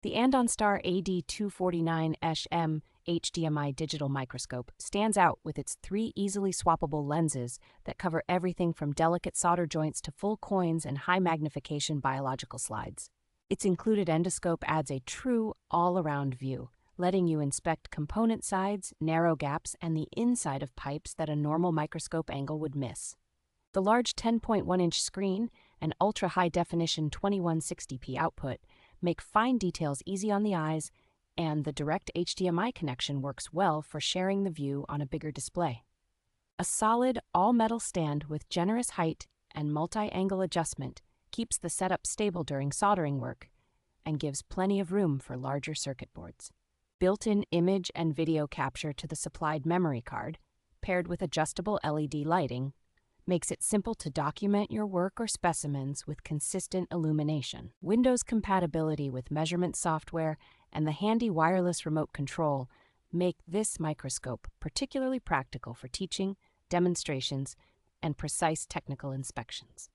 The Andonstar AD249S-M HDMI digital microscope stands out with its 3 easily swappable lenses that cover everything from delicate solder joints to full coins and high-magnification biological slides. Its included endoscope adds a true all-around view, letting you inspect component sides, narrow gaps, and the inside of pipes that a normal microscope angle would miss. The large 10.1-inch screen and ultra-high-definition 2160p output make fine details easy on the eyes, and the direct HDMI connection works well for sharing the view on a bigger display. A solid, all-metal stand with generous height and multi-angle adjustment keeps the setup stable during soldering work and gives plenty of room for larger circuit boards. Built-in image and video capture to the supplied memory card, paired with adjustable LED lighting, makes it simple to document your work or specimens with consistent illumination. Windows compatibility with measurement software and the handy wireless remote control make this microscope particularly practical for teaching, demonstrations, and precise technical inspections.